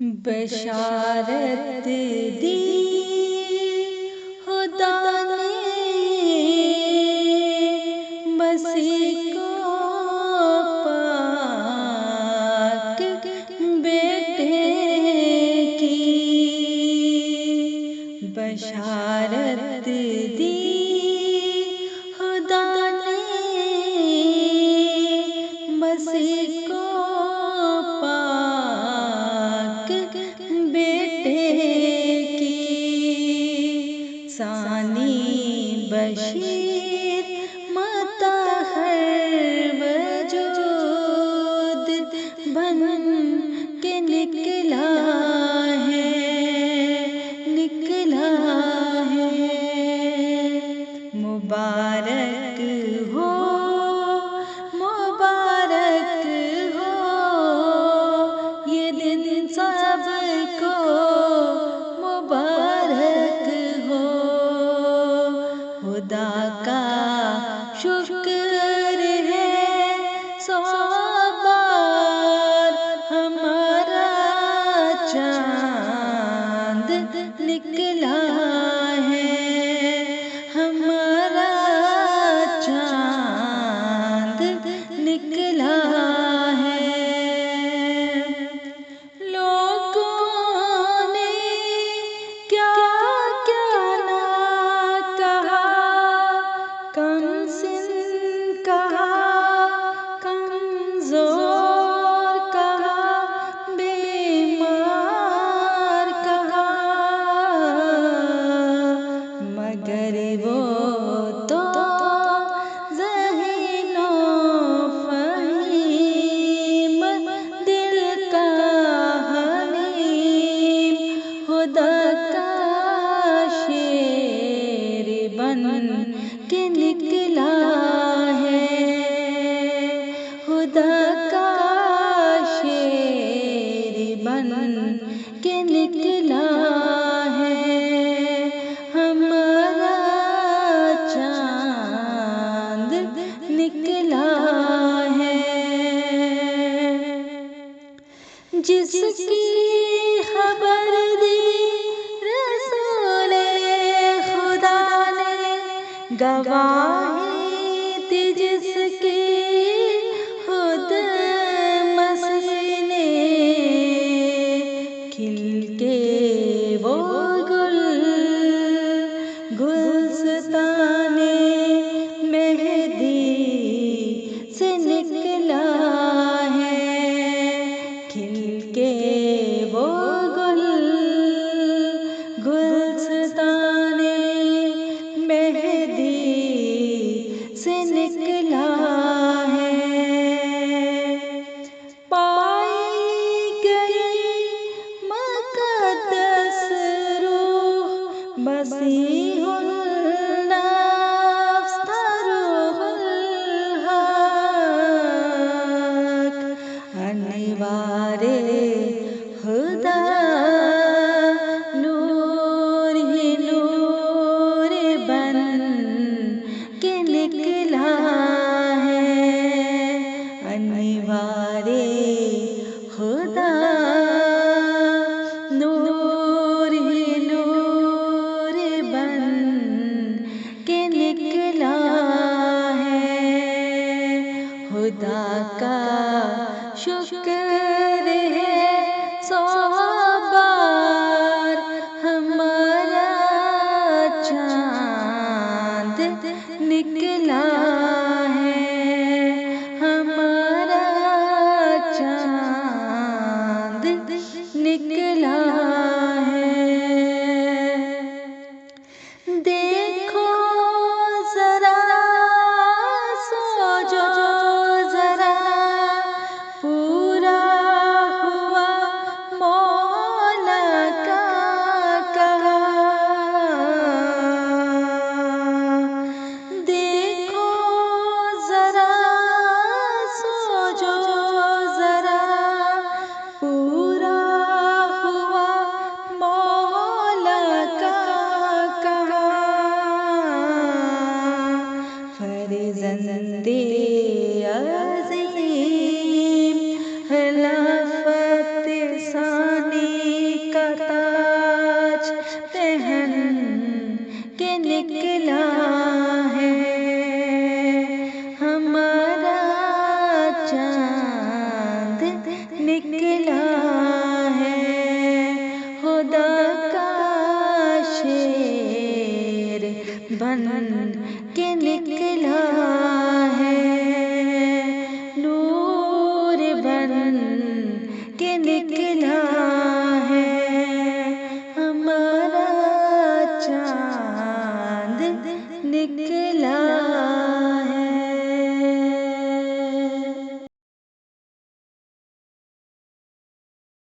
बशारत दी खुदा ने मसीह को पाक बेटे की। बशारत दी खुदा ने मसीह को पाक बेटे की। सानी बशीर मतहर वजूद बन के निकला है, निकला है। मुबारक हो, मुबारक हो ये दिन सबको, मुबारक हो। खुदा का शुक्र है सौ बार हमारा चांद निकला है, हमारा चांद निकला है। लोगों ने क्या क्या ना कहा, कमसिन कहा, कमजोर कहा, बीमार कहा, मगर वो तो ज़हीनो फ़हीम दिल का हलीम खुदा का शेर बन के निकला है, खुदा का शेर बन के निकला है। हमारा चांद निकला है, जिसकी खबर दी रसूले खुदा ने, गवाही थी जिसकी खुद मसीह ने। खिल के वो गुल गुलस्ताने मेहदी से निकला है, खिल के वो गुल गुलस्ताने मेहदी से निकला है। पाई गई मुक़द्दस रूह मसीहुल नफ्स था रूहुल हक। अनवारे खुदा नूर ही नूर बन के निकला है। अनवारे खुदा नूर ही नूर बन के निकला है। खुदा का शुक्र है सौ बार हमारा चांद निकला है, हमारा चांद निकला है। देखो जरा सोचो जरा, पूरा हुआ मौला का कहा। देखो जरा सोचो जरा, पूरा के निकला